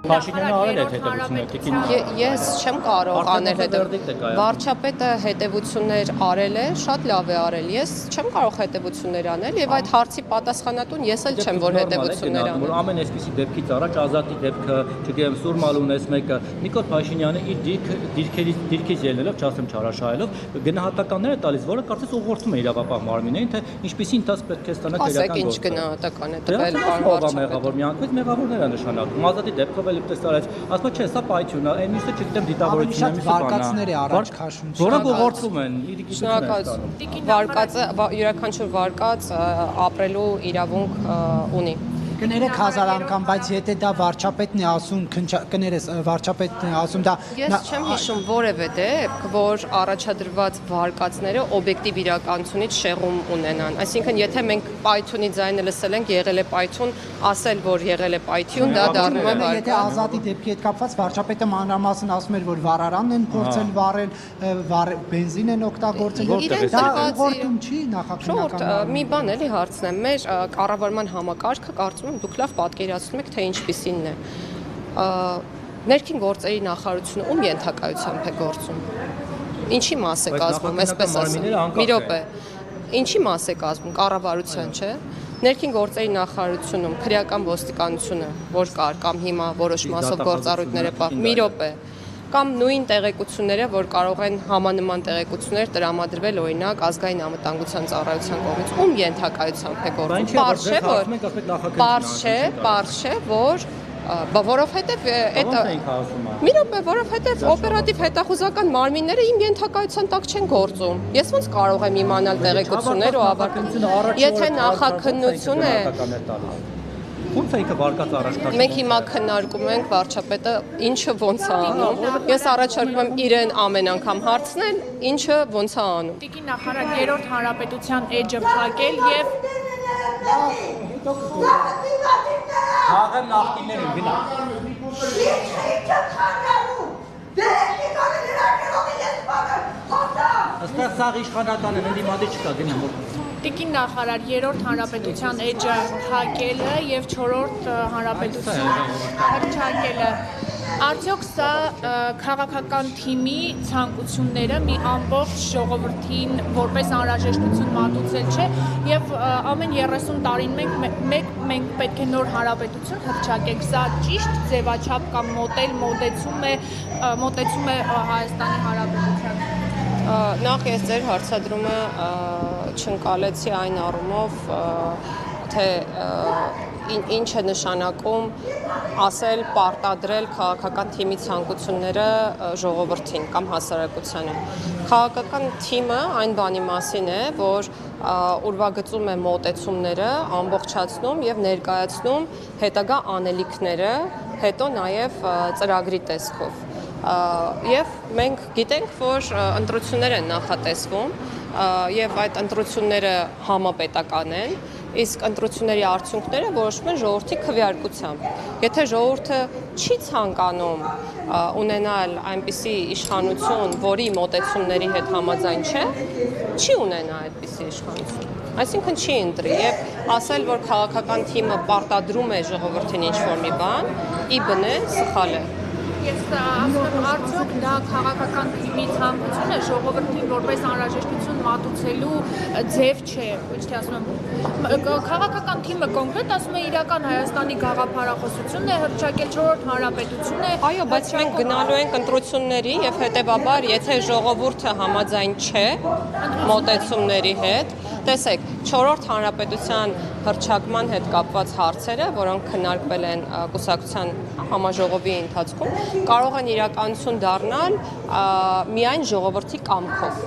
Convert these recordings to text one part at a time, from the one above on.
Փաշինյանը արել է հետևություններ։ Ես չեմ կարող անել հետևություններ։ Վարչապետը հետևություններ արել է, շատ լավ է արել։ Ես չեմ կարող հետևություններ անել եւ այդ հարցի պատասխանատուն ես էլ չեմ, որ հետևություններ անեմ։ Ամեն այսպիսի դեպքից առաջ Ազատի դեպքը, չգիտեմ, Սուրմալու ունես մեկը, Նիկոլ Փաշինյանը իր դիրքից ելնելով, չասեմ չարաշահելով, գնահատականներ է տալիս, որը կարծես ուղղորդում է իրավապահ մարմիններին, թե ինչպեսի ընթացք պետք է ստանա քրեական գործը։ Ինչ գնահատական է տվել մեղավոր միանգամից մեղավորներ է նշանակում։ Ազատի դեպքով էլ դες արեց, ասում չէ, սա պայթյուն է, այն մյուսը չգիտեմ դիտավորությունն է, մյուսը վարկածներ է առաջ քաշում։ Որը ուղղորդում են, վարկածը յուրաքանչյուր վարկած ապրելու իրավունք ունի։ Կներեք 1000 անգամ, բայց եթե դա վարչապետն է ասում, կներես վարչապետն է ասում դա Ես չեմ հիշում որևէ դեպք, որ առաջադրված վարկածները օբյեկտիվ իրականությունից շեղում ունենան։ Այսինքն, եթե մենք պայթյունի ձայնը լսել ենք, եղել է պայթյուն, ասել, որ եղել է պայթյուն, դա դառնում է վարկած։ Եթե Ազատի դեպքի հետ կապված վարչապետը մանրամասն ասում էր, որ վառարանն են փորձել վառել, բենզին են օգտագործել, դա ուղղորդում չի նախաքննական։ Մի բան էլի հարցնեմ, մեր կառավարման համակարգը կարծում դուք լավ պատկերացնում եք, թե ինչպիսինն է։ Ներքին գործերի նախարարությունը ում ենթակայությամբ է գործում։ Ինչի մաս է կազմում, այսպես ասեմ։ Մի րոպե։ Ինչի մաս է կազմում, կառավարության, չէ։ Ներքին գործերի նախարարությունում քրեական ոստիկանությունը, որ կար, կամ հիմա որոշ մասով գործառույթները մի րոպե։ Կամ նույն տեղեկությունները, որ կարող են համանման տեղեկություններ տրամադրվել օրինակ ազգային անվտանգության ծառայության կողմից, ում ենթակայությամբ է գործում։ Պարզ չէ, որ որովհետև մի րոպե, որովհետև օպերատիվ հետախուզական մարմինները իմ ենթակայության տակ չեն գործում։ Ես ոնց կարող եմ իմանալ տեղեկություններ ու ավարտել։ Եթե նախաքննություն է Ոնց է ինքը վարկած առաջ քաշում։ Մենք հիմա քննարկում ենք վարչապետը ինչը ոնց է անում։ Ես առաջարկում եմ իրեն ամեն անգամ հարցնել, ինչը ոնց է անում։ Տիկին նախարար 3-րդ հանրապետության էջը փակել եւ Հաղեմ նախկիններին գնա։ Աստեղ սաղ իշխանական են, ընդիմադի չկա, գնա։ Տիկին նախարար 3-րդ հանրապետության էջը փակելը եւ 4-րդ հանրապետության հրճակելը արդյոք սա քաղաքական թիմի ցանկությունները մի ամբողջ ժողովրդին որպես անհրաժեշտություն մատուցել չէ եւ ամեն 30 տարին մենք պետք է նոր հանրապետություն հրճակենք սա ճիշտ ձևաչափ կամ մոտեցում է Հայաստանի Հանրապետության Նախ ես ձեր հարցադրումը չընկալեցի այն առումով, թե ինչ է նշանակում ասել, պարտադրել քաղաքական թիմի ցանկությունները ժողովրդին կամ հասարակությանը։ Քաղաքական թիմը այն բանի մասին է, որ ուրվագծում է մոտեցումները, ամբողջացնում եւ ներկայացնում հետագա անելիքները, հետո նաեւ ծրագրի տեսքով։ Եվ մենք գիտենք, որ ընտրություններ են նախատեսվում եւ այդ ընտրությունները համապետական են, իսկ ընտրությունների արդյունքները որոշվում են ժողովրդի քվեարկությամբ։ Եթե ժողովուրդը չի ցանկանում ունենալ այնպիսի իշխանություն, որի մոտեցումների հետ համաձայն չէ, չի ունենա այդպիսի իշխանություն։ Այսինքն չի ընտրի եւ ասել, որ քաղաքական թիմը պարտադրում է ժողովրդին ինչ-որ մի բան, ի բնե սխալ է։ Ես ասում արդյոք դա քաղաքական թիմի ցանկություն է ժողովրդին որպես անհրաժեշտություն մատուցելու ձև չէ, ոչ թե ասում եմ քաղաքական թիմը կոնկրետ ասում է իրական Հայաստանի գաղափարախոսությունն է հրճակել 4-րդ հանրապետություն է։ Այո, բայց մենք գնալու ենք ընտրությունների եւ հետեւաբար, եթե ժողովուրդը համաձայն չէ մոտեցումների հետ, տեսեք, 4-րդ հանրապետության հռչակման հետ կապված հարցերը, որոնք քննարկվել են կուսակցության համաժողովի ընթացքում, կարող են իրականություն դառնալ միայն ժողովրդի կամքով։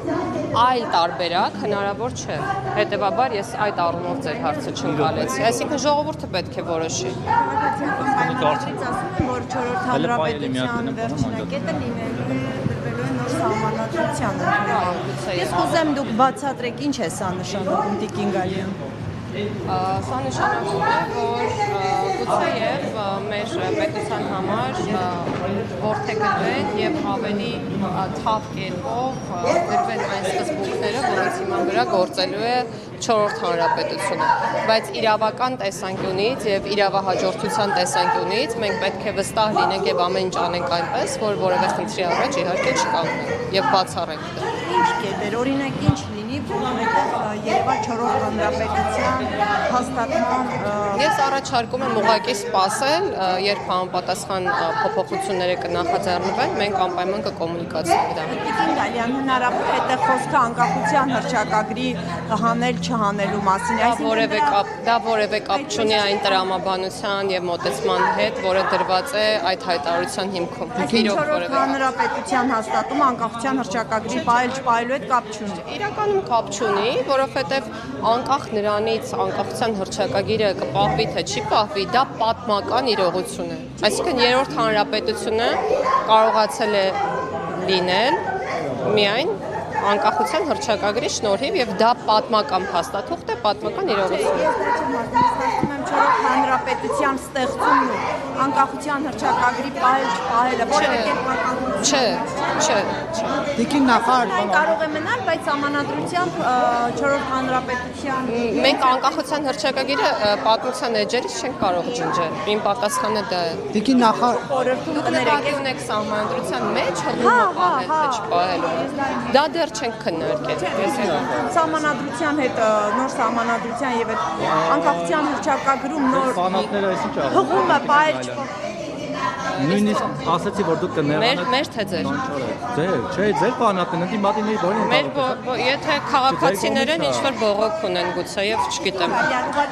Այլ տարբերակ հնարավոր չէ։ Հետևաբար ես այդ առումով ձեր հարցը չընկալեցի։ Այսինքն ժողովուրդը պետք է որոշի։ Ասում եմ, որ 4-րդ հանրապետության վերջնակետը լինելու է դրվելու է նոր սահմանադրության։ Ես կուզեմ դուք բացատրեք ինչ է սա նշանակում Տիկին Գալյան։ Սա նշանակում է, որ գուցեև մեր պետության համար որդեգրվեն եւ ավելի թավ կերպով դրվեն այն սկզբունքները, որոնց հիման վրա գործելու է 4-րդ հանրապետությունը, բայց իրավական տեսանկյունից եւ իրավահաջորդության տեսանկյունից մենք պետք է վստահ լինենք եւ ամեն ինչ անենք այնպես, որ որևէ խնդրի առաջ իհարկե չկանգնենք եւ բացառենք դա։ Ինչ կետեր, օրինակ ինչ լինի, որովհետեւ Երևան 4-րդ հանրապետության հաստատման Ես առաջարկում եմ ուղղակի սպասել, երբ համապատասխան փոփոխությունները կնախաձեռնվեն, մենք անպայման կկոմունիկացնենք դա։ Տիկին Գալյան, հնարավոր է թե խոսքը անկախության հռչակագրի հանել չհանելու մասին, Դա որևէ կապ չունի այն տրամաբանության եւ մոտեցման հետ, որը դրված է այդ հայտարարության հիմքում։ Այսինքն հանրապետության հաստատումը անկախության հռչակագրի պահել չպահելու հետ կապ չունի։ Իրականում կապ չունի, որովհետեւ անկախ նրանից անկախության հռչակագիրը կպահվի թե չի պահվի, դա պատմական իրողություն է։ Այսինքն երրորդ հանրապետությունը կարողացել է լինել միայն անկախության հռչակագրի շնորհիվ եւ դա պատմական փաստաթուղթ է, պատմական իրողություն։ Ես դա չեմ ասում, եմ 4-րդ հանրապետության ստեղծումն ու անկախության հռչակագրի պահելը, որևէ կերպ Չէ։ Տիկին նախարար, Այն կարող է մնալ, բայց համանadrությամբ 4-րդ հանրապետության Մենք անկախության հռչակագիրը պատմության էջերից չենք կարող ջնջել։ Իմ պատասխանը դա է։ տիկին նախարար, Դուք նկատի ունեք սահմանադրության մեջ հղումը պահել թե չպահելու։ Դա դեռ չենք քննարկել։ Սահմանադրության հետ նոր սահմանադրության եւ այդ անկախության հռչակագրում նոր Ֆանատները այսինչ ա։ հղումը պահել չպահել Նույնիսկ ասացի, որ դուք կներանաք։ Մեր թե ձեր։ Ձեր ֆանատներն ընդի մատիների բորին։ Եթե քաղաքացիներն ինչ-որ բողոք ունեն գուցեև, չգիտեմ։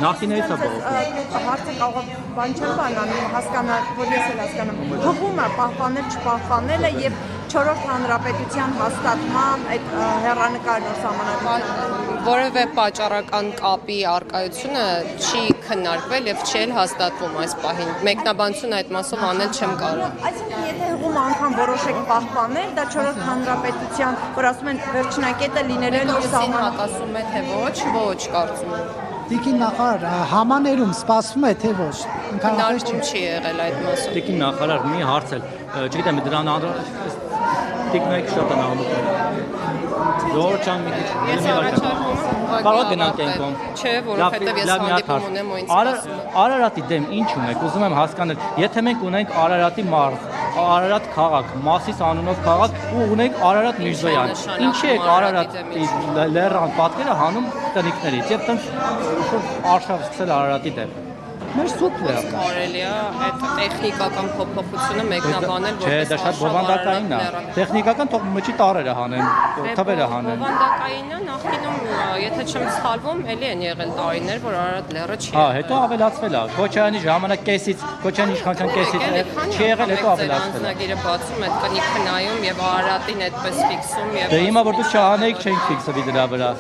Նախիններից է բողոքում։ Հարցը կարող է բան չեմ բանանում, հասկանալ, որ ես էլ հասկանամ։ Հղումը պահպանել չպահպանելը եւ 4-րդ հանրապետության հաստատման այդ հեռանկարն ու սահմանադրությունը Որևէ պատճառական կապի արկայությունը չի քննարկվել եւ չի էլ հաստատվում այս պահին։ Մեկնաբանություն այդ մասով անել չեմ կարող։ Այսինքն եթե հղումը անգամ որոշեք պահպանել, դա 4-րդ հանրապետության, որ ասում են վերջնակետը լինելու է նոր Սահման սահման հակասում է թե ոչ, կարծում եմ։ տիկին նախարար, համաներում սպասվում է թե ոչ։ Ընդհանրապես Քննարկում չի եղել այդ մասով։ Տիկին նախարար մի հարց էլ, չգիտեմ դրան տիկնայք շատ են անում։ Զորչան մի քիչ։ Ես առաջարկում եմ Կարող գնանք այն կողմ։ Չէ, որովհետև ես հանդիպում ունեմ ու ինձ սպասում եմ։ Արարատի դեմ ինչ ունեք, ուզում եմ հասկանալ։ Եթե մենք ունենք Արարատի մարզ, Արարատ քաղաք, Մասիս անունով քաղաք ու ունենք Արարատ Միրզոյան, ինչի եք Արարատի լեռան պատկերը հանում տնիկներից եւ տենց արշավ սկսել Արարատի դեմ։ Մեր սուտ է։ Կարելի է այդ տեխնիկական փոփոխությունը մեկնաբանել Չէ, դա շատ բովանդակային է։ Տեխնիկական թող մճի տարերը հանեն, թվերը հանեն։ Բովանդակայինը նախինում, եթե չեմ սխալվում, էլի են եղել տարիներ, որ Արարատ լեռը չի Հա, հետո ավելացվել է։ Քոչարյանի ժամանակ կեսից, Քոչարյանի իշխանության կեսից չի եղել, հետո ավելացվել է։ Անձնագիրը բացում այդ կնիքը նայում եւ Արարատին այդպես ֆիքսում եւ Դե հիմա որ դուք չանեիք չէինք ֆիքսվի դրա վրա։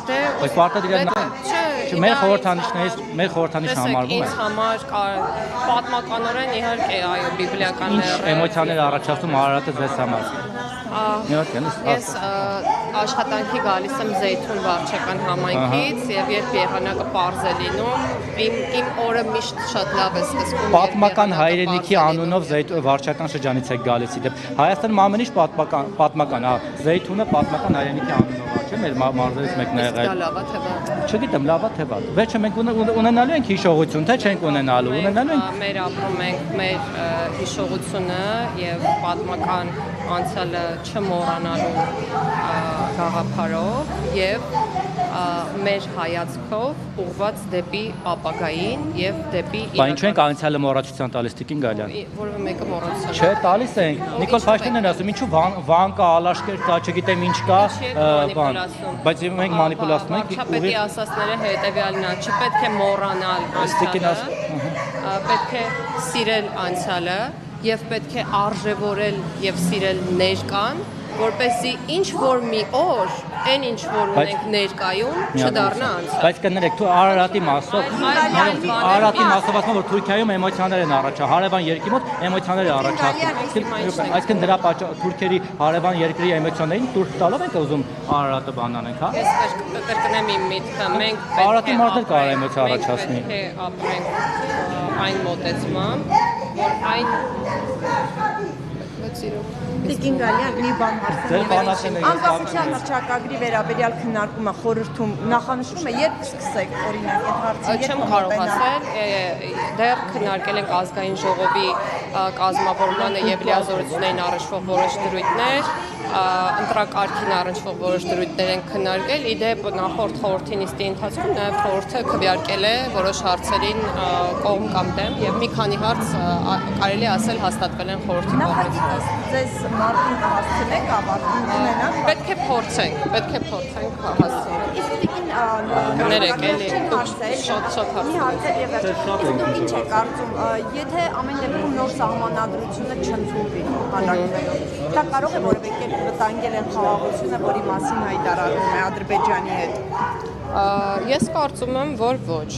Դե Բայց պարտադիրան Չէ, մեր խորհրդանիշ համարվում է։ Ինձ համար պատմականորեն իհարկե այո բիբլիական Ինչ էմոցիաներ առաջացնում Արարատը ձեզ համար։ Ես աշխատանքի գալիս եմ Զեյթուն վարչական համայնքից եւ երբ եղանակը պարզ է լինում, իմ օրը միշտ շատ լավ է սկսվում։ Պատմական հայրենիքի անունով վարչական շրջանից եք գալիս իդեպ։ Հայաստանում ամեն ինչ պատմական, հա, Զեյթունը պատմական հայրենիքի անունով չէ, մեր մարզերից մեկն է եղել։ Դա լավ է թե վատ։ Չգիտեմ, լավ է թե վատ։ Վերջը մենք ունենալու ենք հիշողություն, թե չենք ունենալու։ Ունենալու ենք։ Մեր ապրում ենք մեր հիշողությունը եւ պատմական անցյալը չմոռանալու գաղափարով եւ մեր հայացքով ուղղված դեպի ապագային եւ դեպի Բա ինչու ենք անցյալը մոռացության տալիս Տիկին Գալյան։ որովհետեւ մեկը մոռացել Չէ, տալիս ենք։ Նիկոլ Փաշինյանն ասում, ինչու Վան կա, Ալաշկեր կա, չգիտեմ ինչ կա, բան։ Բայց մենք մանիպուլացնում ենք։ Վարչապետի ասածները հետեւյալն է, չպետք է մոռանալ անցյալը, պետք է սիրել անցյալը եւ պետք է արժևորել եւ սիրել ներկան, որպեսզի ինչ որ մի օր, այն ինչ որ ունենք ներկայում, չդառնա անցյալ։ Բայց կներեք, դու Արարատի մասով, Արարատի մասով ասում որ Թուրքիայում էմոցիաներ են առաջացել, հարևան երկրի մոտ էմոցիաներ են առաջացել։ Այսինքն դրա պատճառով թուրքերի հարևան երկրի էմոցիաներին տուրք տալով ենք ուզում Արարատը բան անենք, հա։ Ես կրկնեմ իմ միտքը, մենք Արարատի մարդը կարող է մեծ առաջացնի։ Մենք պետք է ապրենք այն մոտեցմամբ, որ այն Տիկին Գալյան մի բան Ձեր հարցնում բանացին եմ։ Անկախության հռչակագրի վերաբերյալ քննարկումը խորհրդում նախանշվում է, երբ կսկսեք օրինակ այդ հարցը։ Չեմ կարող ասել, դեռ քննարկել ենք ազգային ժողովի կազմավորմանը եւ լիազորություններին առնչվող որոշ դրույթներ, ընտրակարգին առնչվող որոշ դրույթներ են քննարկել։ Իդեպ նախորդ խորհրդի նիստի ընթացքում նաեւ խորհուրդը քվեարկել է որոշ հարցերին կողմ կամ դեմ եւ մի քանի հարց կարելի ասել հաստատվել են խորհրդի կողմից։ Ձեզ մարտին կհասցնեք ավարտին ունենաք։ Պետք է փորձենք հասցնել։ Իսկ տիկին Կներեք, էլի, շատ հարց մի հարց է եղել։ Իսկ ինչ է կարծում, եթե ամեն դեպքում նոր սահմանադրությունը չընդունվի հանրակրթայով, դա կարող է որևէ կերպ վտանգել են խաղաղությունը, որի մասին հայտարարվում է Ադրբեջանի հետ։ Ես կարծում եմ, որ ոչ։